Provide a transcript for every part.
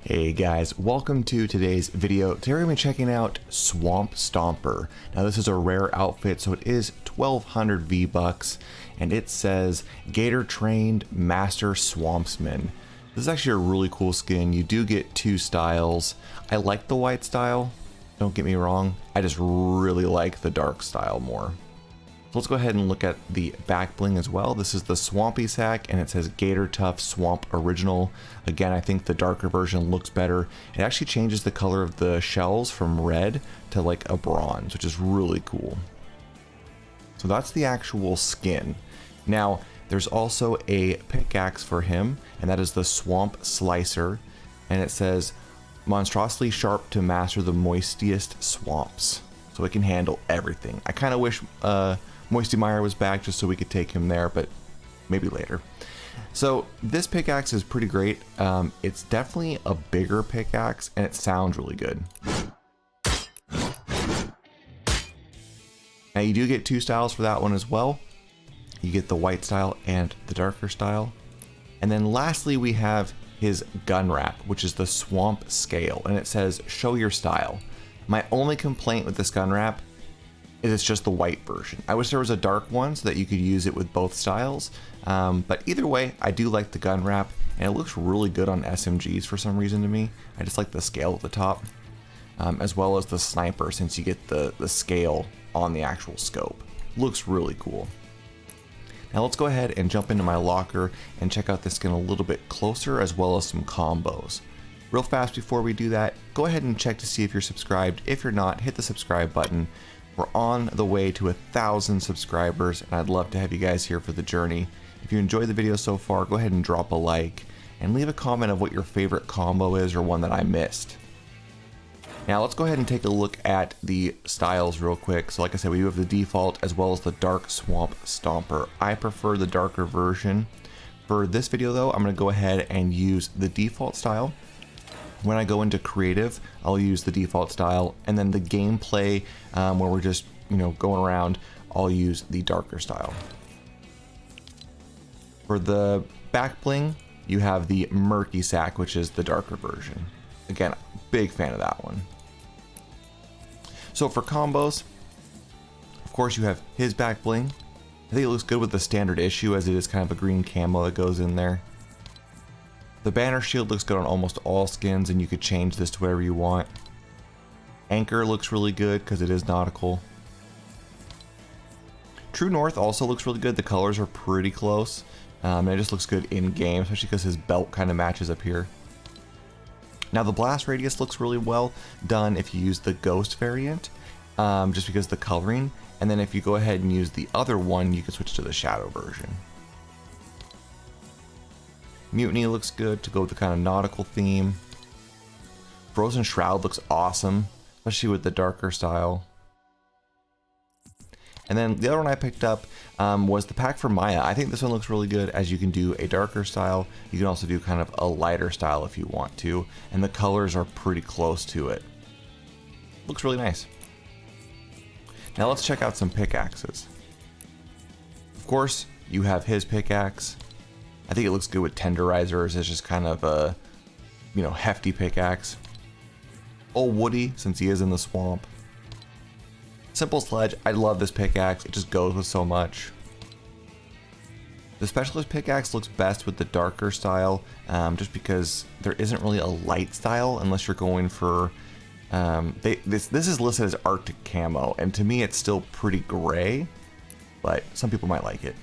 Hey guys, welcome to today's video. Today we're going to be checking out Swamp Stomper. Now this is a rare outfit, so it is 1200 V-Bucks, and it says Gator Trained Master Swampsman. This is actually a really cool skin. You do get two styles. I like the white style, don't get me wrong. I just really like the dark style more. So let's go ahead and look at the back bling as well. This is the Swampy Sack, and it says Gator Tough Swamp Original. Again, I think the darker version looks better. It actually changes the color of the shells from red to like a bronze, which is really cool. So that's the actual skin. Now, there's also a pickaxe for him, and that is the Swamp Slicer. And it says, monstrously sharp to master the moistiest swamps. So it can handle everything. I kind of wish Moisty Meyer was back just so we could take him there, but maybe later. So this pickaxe is pretty great. It's definitely a bigger pickaxe and it sounds really good. Now you do get two styles for that one as well. You get the white style and the darker style. And then lastly we have his gun wrap, which is the Swamp Scale, and it says show your style. My only complaint with this gun wrap is it's just the white version. I wish there was a dark one so that you could use it with both styles. But either way, I do like the gun wrap, and it looks really good on SMGs for some reason to me. I just like the scale at the top, as well as the sniper, since you get the scale on the actual scope. Looks really cool. Now let's go ahead and jump into my locker and check out this skin a little bit closer, as well as some combos. Real fast before we do that, go ahead and check to see if you're subscribed. If you're not, hit the subscribe button. We're on the way to 1,000 subscribers, and I'd love to have you guys here for the journey. If you enjoyed the video so far, go ahead and drop a like and leave a comment of what your favorite combo is or one that I missed. Now let's go ahead and take a look at the styles real quick. So like I said, we do have the default as well as the dark Swamp Stomper. I prefer the darker version. For this video though, I'm going to go ahead and use the default style. When I go into creative, I'll use the default style, and then the gameplay where we're just going around, I'll use the darker style. For the back bling, you have the Murky Sack, which is the darker version. Again, big fan of that one. So for combos, of course you have his back bling. I think it looks good with the standard issue, as it is kind of a green camo that goes in there. The banner shield looks good on almost all skins, and you could change this to whatever you want. Anchor looks really good because it is nautical. True North also looks really good. The colors are pretty close, and it just looks good in game, especially because his belt kind of matches up here. Now the blast radius looks really well done if you use the ghost variant, just because the coloring, and then if you go ahead and use the other one, you can switch to the shadow version. Mutiny looks good to go with the kind of nautical theme. Frozen Shroud looks awesome, especially with the darker style. And then the other one I picked up was the pack for Maya. I think this one looks really good, as you can do a darker style. You can also do kind of a lighter style if you want to, and the colors are pretty close to it. Looks really nice. Now let's check out some pickaxes. Of course, you have his pickaxe. I think it looks good with tenderizers. It's just kind of a, hefty pickaxe. Old Woody, since he is in the swamp. Simple Sledge, I love this pickaxe. It just goes with so much. The Specialist pickaxe looks best with the darker style, just because there isn't really a light style unless you're going for, this is listed as Arctic camo, and to me it's still pretty gray, but some people might like it.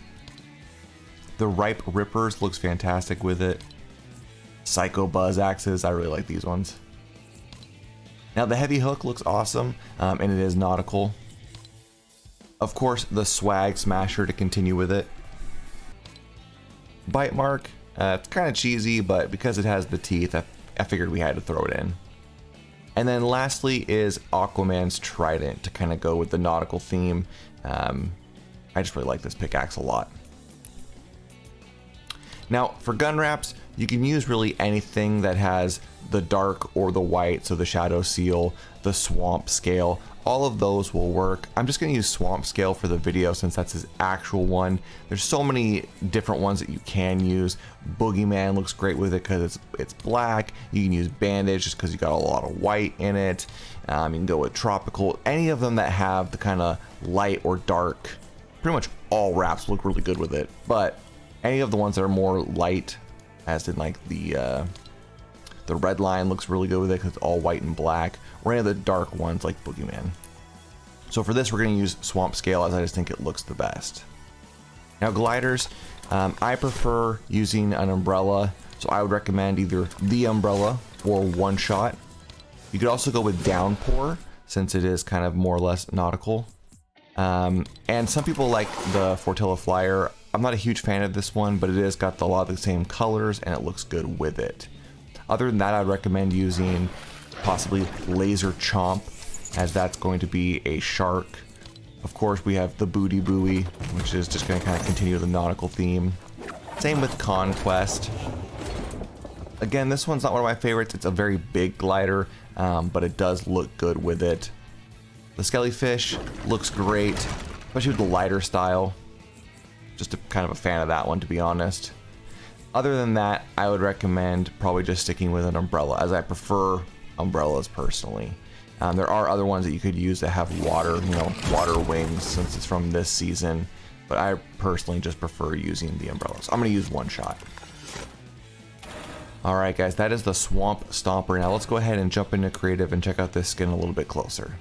The Ripe Rippers looks fantastic with it. Psycho Buzz axes, I really like these ones. Now the Heavy Hook looks awesome, and it is nautical. Of course, the Swag Smasher to continue with it. Bite Mark, it's kind of cheesy, but because it has the teeth, I figured we had to throw it in. And then lastly is Aquaman's Trident to kind of go with the nautical theme. I just really like this pickaxe a lot. Now for gun wraps, you can use really anything that has the dark or the white, so the shadow seal, the swamp scale, all of those will work. I'm just going to use swamp scale for the video since that's his actual one. There's so many different ones that you can use. Boogeyman looks great with it because it's black. You can use bandage just because you got a lot of white in it. You can go with tropical. Any of them that have the kind of light or dark, pretty much all wraps look really good with it. But any of the ones that are more light, as in like the red line looks really good with it because it's all white and black, or any of the dark ones like Boogeyman. So for this, we're going to use swamp scale as I just think it looks the best. Now gliders, I prefer using an umbrella, so I would recommend either the umbrella or one shot. You could also go with downpour since it is kind of more or less nautical. And some people like the Fortilla Flyer. I'm not a huge fan of this one, but it has got a lot of the same colors and it looks good with it. Other than that, I'd recommend using possibly Laser Chomp, as that's going to be a shark. Of course, we have the Booty Buoy, which is just going to kind of continue the nautical theme. Same with Conquest. Again, this one's not one of my favorites. It's a very big glider, but it does look good with it. The Skellyfish looks great, especially with the lighter style. Just kind of a fan of that one, to be honest. Other than that, I would recommend probably just sticking with an umbrella, as I prefer umbrellas personally. There are other ones that you could use that have water, water wings, since it's from this season. But I personally just prefer using the umbrellas. I'm going to use one shot. Alright guys, that is the Swamp Stomper. Now let's go ahead and jump into creative and check out this skin a little bit closer.